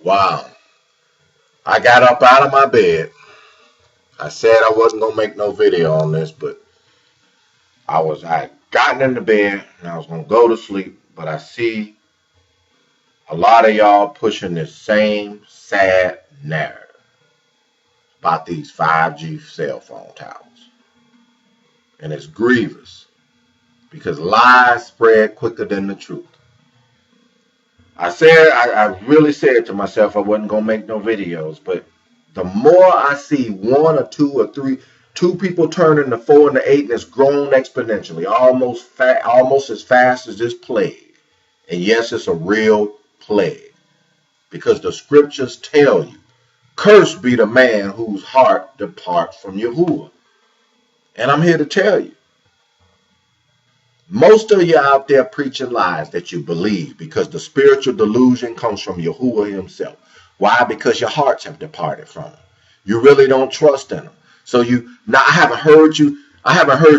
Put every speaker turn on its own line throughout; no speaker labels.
Wow. I got up out of my bed. I said I wasn't going to make no video on this, but I had gotten into bed and I was going to go to sleep, but I see a lot of y'all pushing this same sad narrative about these 5G cell phone towers. And it's grievous because lies spread quicker than the truth. I really said to myself I wasn't going to make no videos, but the more I see one or two or three, two people turn into 4 and 8, and it's grown exponentially, almost as fast as this plague. And yes, it's a real plague, because the scriptures tell you, cursed be the man whose heart departs from Yahuwah. And I'm here to tell you, most of you out there preaching lies that you believe, because the spiritual delusion comes from Yahuwah himself. Why? Because your hearts have departed from him. You really don't trust in him. So I haven't heard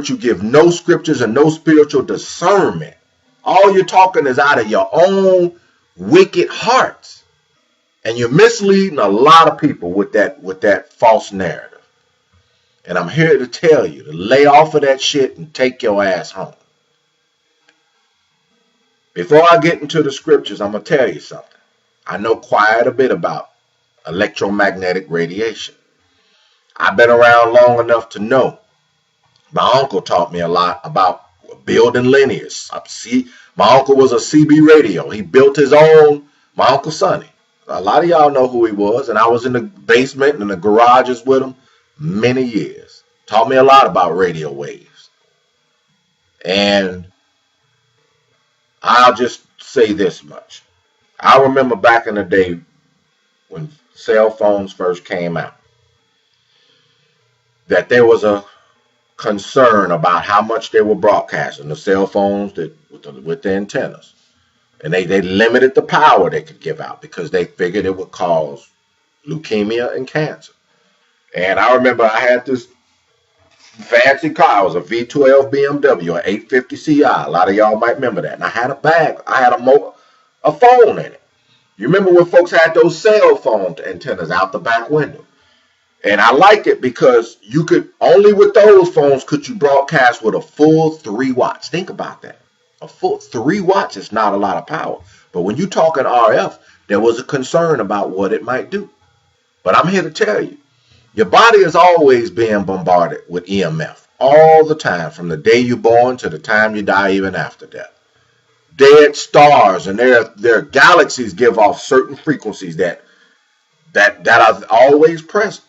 you give no scriptures and no spiritual discernment. All you're talking is out of your own wicked hearts. And you're misleading a lot of people with that false narrative. And I'm here to tell you to lay off of that shit and take your ass home. Before I get into the scriptures, I'm going to tell you something. I know quite a bit about electromagnetic radiation. I've been around long enough to know. My uncle taught me a lot about building linears. My uncle was a CB radio. He built his own, my Uncle Sonny. A lot of y'all know who he was, and I was in the basement and the garages with him many years. Taught me a lot about radio waves. And I'll just say this much. I remember back in the day when cell phones first came out, that there was a concern about how much they were broadcasting, the cell phones with the antennas. And they limited the power they could give out because they figured it would cause leukemia and cancer. And I remember I had this fancy car. It was a V12 BMW, an 850 Ci. A lot of y'all might remember that. And I had a bag. I had a phone in it. You remember when folks had those cell phone antennas out the back window? And I liked it because you could, only with those phones could you broadcast with a full 3 watts. Think about that. A full 3 watts is not a lot of power. But when you're talking RF, there was a concern about what it might do. But I'm here to tell you, your body is always being bombarded with EMF all the time, from the day you're born to the time you die, even after death. Dead stars and their galaxies give off certain frequencies that are always present.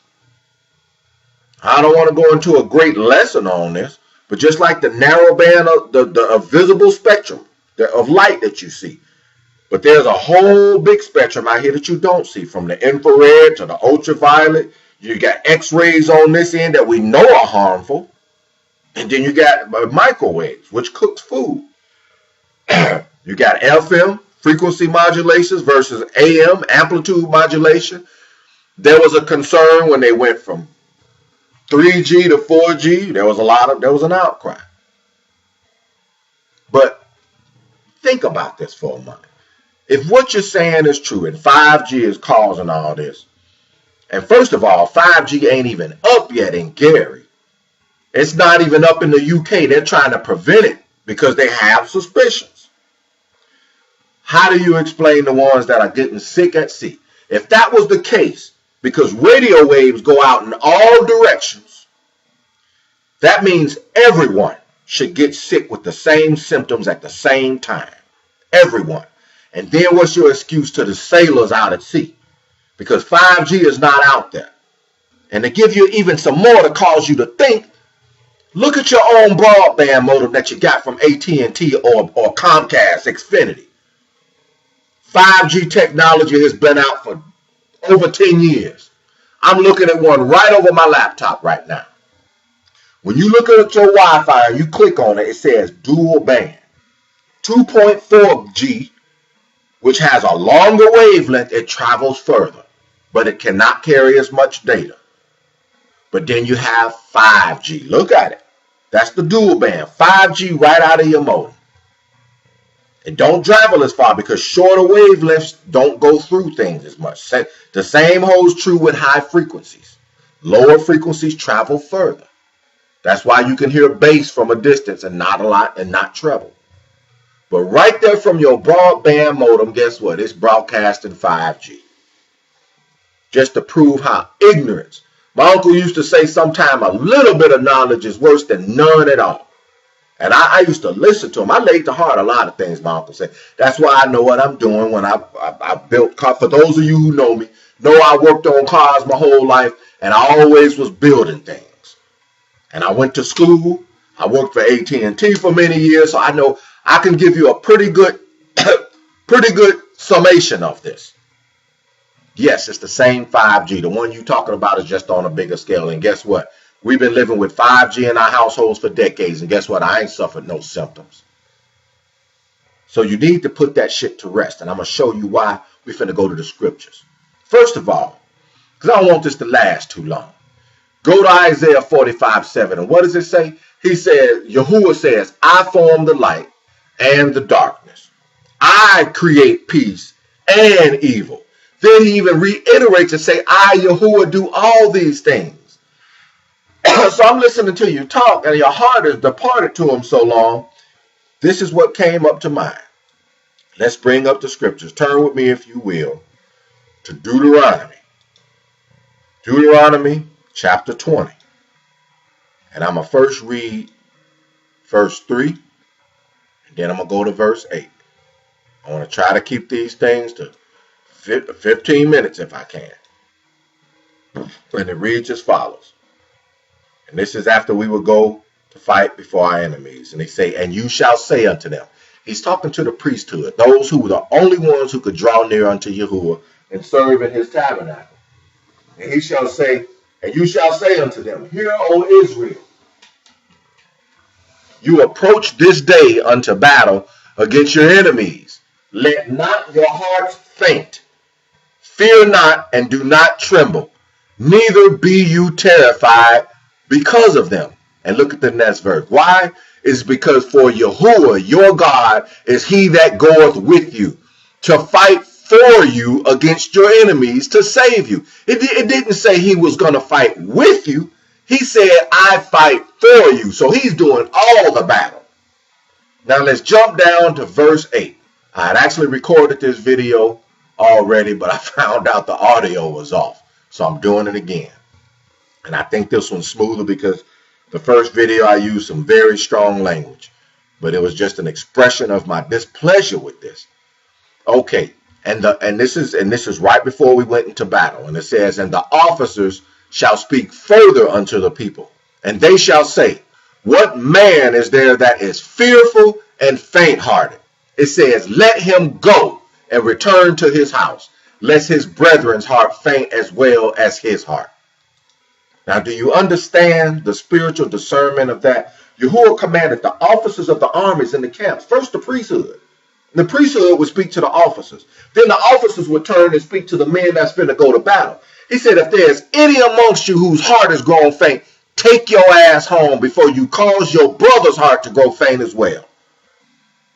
I don't want to go into a great lesson on this, but just like the narrow band of the visible spectrum of light that you see, but there's a whole big spectrum out here that you don't see, from the infrared to the ultraviolet. You got X-rays on this end that we know are harmful, and then you got microwaves, which cooks food. You got FM, frequency modulations, versus AM, amplitude modulation. There was a concern when they went from 3G to 4G. There was an outcry. But think about this for a moment. If what you're saying is true and 5G is causing all this, and first of all, 5G ain't even up yet in Gary. It's not even up in the UK. They're trying to prevent it because they have suspicions. How do you explain the ones that are getting sick at sea? If that was the case, because radio waves go out in all directions, that means everyone should get sick with the same symptoms at the same time. Everyone. And then what's your excuse to the sailors out at sea? Because 5G is not out there. And to give you even some more to cause you to think, look at your own broadband modem that you got from AT&T or Comcast Xfinity. 5G technology has been out for over 10 years. I'm looking at one right over my laptop right now. When you look at your Wi-Fi and you click on it, it says dual band. 2.4G, which has a longer wavelength, it travels further, but it cannot carry as much data. But then you have 5G. Look at it. That's the dual band. 5G right out of your modem. It don't travel as far because shorter wavelengths don't go through things as much. The same holds true with high frequencies. Lower frequencies travel further. That's why you can hear bass from a distance and not a lot and not treble. But right there from your broadband modem, guess what? It's broadcasting 5G. Just to prove how ignorance. My uncle used to say sometime a little bit of knowledge is worse than none at all. And I used to listen to him. I laid to heart a lot of things my uncle said. That's why I know what I'm doing when I built cars. For those of you who know me, know I worked on cars my whole life, and I always was building things. And I went to school. I worked for AT&T for many years, so I know I can give you a pretty good summation of this. Yes, it's the same 5G. The one you're talking about is just on a bigger scale. And guess what? We've been living with 5G in our households for decades. And guess what? I ain't suffered no symptoms. So you need to put that shit to rest. And I'm going to show you why. We're finna go to the scriptures. First of all, because I don't want this to last too long. Go to Isaiah 45:7. And what does it say? He said, Yahuwah says, I form the light and the darkness. I create peace and evil. Then he even reiterates and say, I, Yahuwah, do all these things. So I'm listening to you talk, and your heart is departed to him so long. This is what came up to mind. Let's bring up the scriptures. Turn with me, if you will, to Deuteronomy. Deuteronomy chapter 20. And I'm going to first read verse 3, and then I'm going to go to verse 8. I want to try to keep these things to 15 minutes if I can. And it reads as follows. And this is after we will go to fight before our enemies. And they say, and you shall say unto them. He's talking to the priesthood, those who were the only ones who could draw near unto Yahuwah and serve in his tabernacle. And he shall say, and you shall say unto them, hear, O Israel, you approach this day unto battle against your enemies. Let not your hearts faint. Fear not and do not tremble. Neither be you terrified because of them. And look at the next verse. Why? It's because for Yahuwah, your God, is he that goeth with you to fight for you against your enemies to save you. It didn't say he was going to fight with you. He said, I fight for you. So he's doing all the battle. Now let's jump down to verse 8. I had actually recorded this video already, but I found out the audio was off. So I'm doing it again. And I think this one's smoother because the first video I used some very strong language. But it was just an expression of my displeasure with this. Okay. And this is right before we went into battle. And it says, and the officers shall speak further unto the people. And they shall say, what man is there that is fearful and faint-hearted? It says, let him go and return to his house, lest his brethren's heart faint as well as his heart. Now, do you understand the spiritual discernment of that? Yahuwah commanded the officers of the armies in the camps, first the priesthood. The priesthood would speak to the officers. Then the officers would turn and speak to the men that's finna go to battle. He said, if there's any amongst you whose heart is grown faint, take your ass home before you cause your brother's heart to grow faint as well.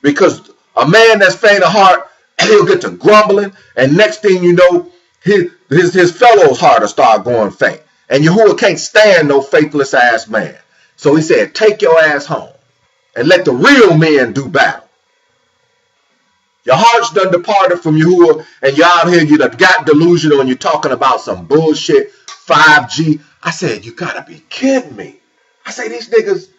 Because a man that's faint of heart, he'll get to grumbling, and next thing you know, his fellow's heart will start going faint. And Yahuwah can't stand no faithless ass man. So he said, take your ass home and let the real men do battle. Your heart's done departed from Yahuwah, and you're out here, you done got delusional, and you're talking about some bullshit 5G. I said, you gotta be kidding me. I say, these niggas,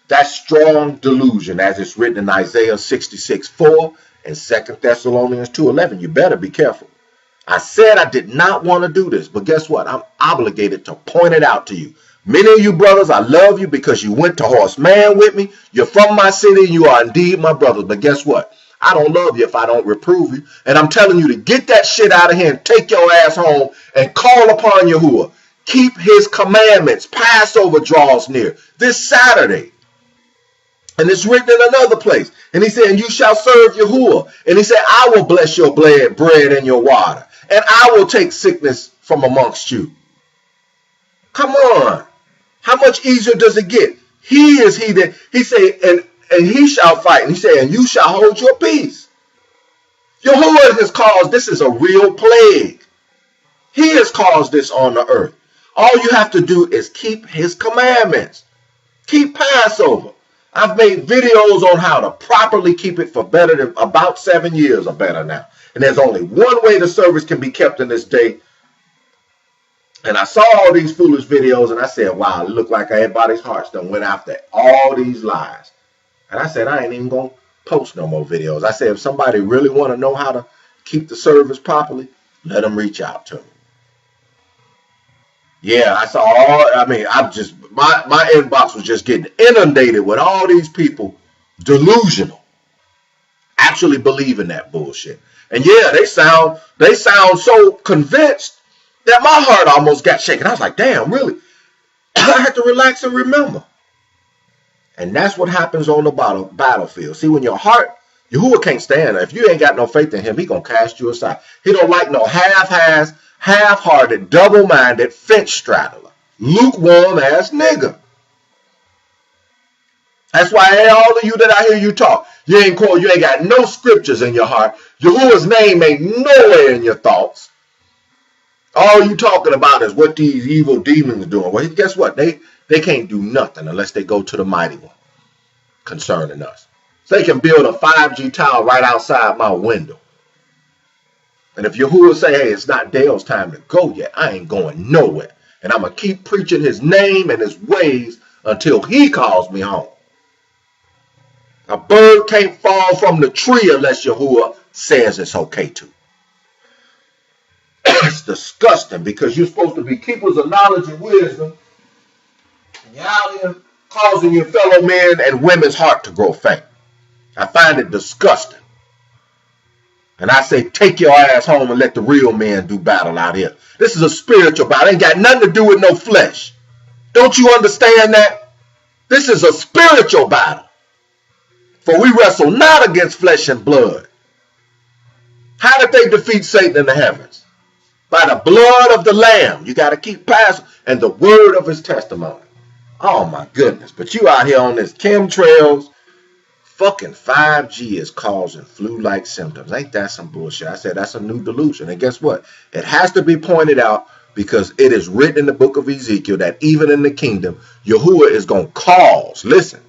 that's strong delusion, as it's written in Isaiah 66:4 and 2 Thessalonians 2:11. You better be careful. I said I did not want to do this, but guess what? I'm obligated to point it out to you. Many of you brothers, I love you because you went to Horseman with me. You're from my city, and you are indeed my brothers. But guess what? I don't love you if I don't reprove you. And I'm telling you to get that shit out of here and take your ass home and call upon Yahuwah. Keep his commandments. Passover draws near this Saturday. And it's written in another place. And he said, and you shall serve Yahuwah. And he said, I will bless your bread and your water. And I will take sickness from amongst you. Come on. How much easier does it get? He is he that, he said, and he shall fight. And he said, and you shall hold your peace. Yahuwah has caused, this is a real plague. He has caused this on the earth. All you have to do is keep his commandments. Keep Passover. I've made videos on how to properly keep it for better than about 7 years or better now. And there's only one way the service can be kept in this day. And I saw all these foolish videos and I said, wow, it looked like everybody's hearts done went after all these lies. And I said, I ain't even going to post no more videos. I said, if somebody really want to know how to keep the service properly, let them reach out to me. Yeah, I saw my inbox was just getting inundated with all these people delusional, actually believing that bullshit. And yeah, they sound so convinced that my heart almost got shaken. I was like, damn, really? I had to relax and remember. And that's what happens on the battlefield. See, when your heart, Yahuwah can't stand it. If you ain't got no faith in him, he gonna cast you aside. He don't like no half-hearted, double-minded, fence straddler, lukewarm ass nigga. That's why all of you that I hear you talk, you ain't got no scriptures in your heart. Yahuwah's name ain't nowhere in your thoughts. All you talking about is what these evil demons are doing. Well, guess what? They can't do nothing unless they go to the mighty one concerning us. So they can build a 5G tower right outside my window. And if Yahuwah say, hey, it's not Dale's time to go yet, I ain't going nowhere. And I'm going to keep preaching his name and his ways until he calls me home. A bird can't fall from the tree unless Yahuwah says it's okay to. It's disgusting because you're supposed to be keepers of knowledge and wisdom. And you're out here causing your fellow men and women's heart to grow faint. I find it disgusting. And I say, take your ass home and let the real men do battle out here. This is a spiritual battle. It ain't got nothing to do with no flesh. Don't you understand that? This is a spiritual battle. For we wrestle not against flesh and blood. How did they defeat Satan in the heavens? By the blood of the Lamb. You got to keep Passover and the word of his testimony. Oh my goodness. But you out here on this chemtrails. Fucking 5G is causing flu-like symptoms. Ain't that some bullshit? I said that's a new delusion. And guess what? It has to be pointed out because it is written in the book of Ezekiel that even in the kingdom, Yahuwah is going to cause, listen,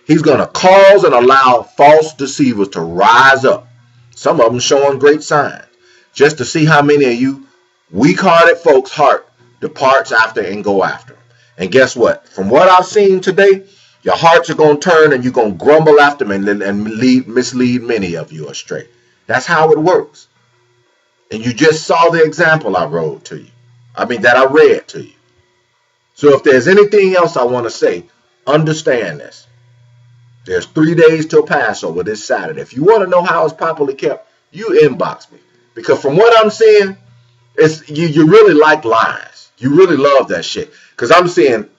he's going to cause and allow false deceivers to rise up. Some of them showing great signs. Just to see how many of you weak-hearted folks' heart departs after and go after them. And guess what? From what I've seen today, your hearts are going to turn and you're going to grumble after them and mislead many of you astray. That's how it works. And you just saw the example I wrote to you. That I read to you. So if there's anything else I want to say, understand this. There's 3 days till Passover this Saturday. If you want to know how it's properly kept, you inbox me. Because from what I'm seeing, you really like lies. You really love that shit. Because I'm seeing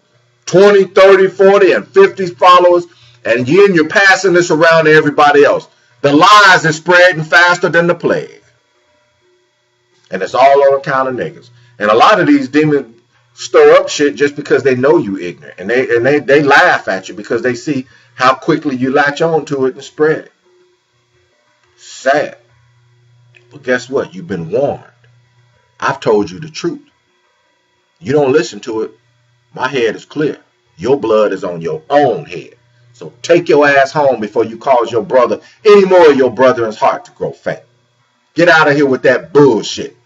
20, 30, 40, and 50 followers, and you're passing this around to everybody else. The lies is spreading faster than the plague. And it's all on account of niggas. And a lot of these demons stir up shit just because they know you ignorant. And they laugh at you because they see how quickly you latch on to it and spread it. Sad. But guess what? You've been warned. I've told you the truth. You don't listen to it. My head is clear. Your blood is on your own head. So take your ass home before you cause your brother, any more of your brethren's heart to grow faint. Get out of here with that bullshit.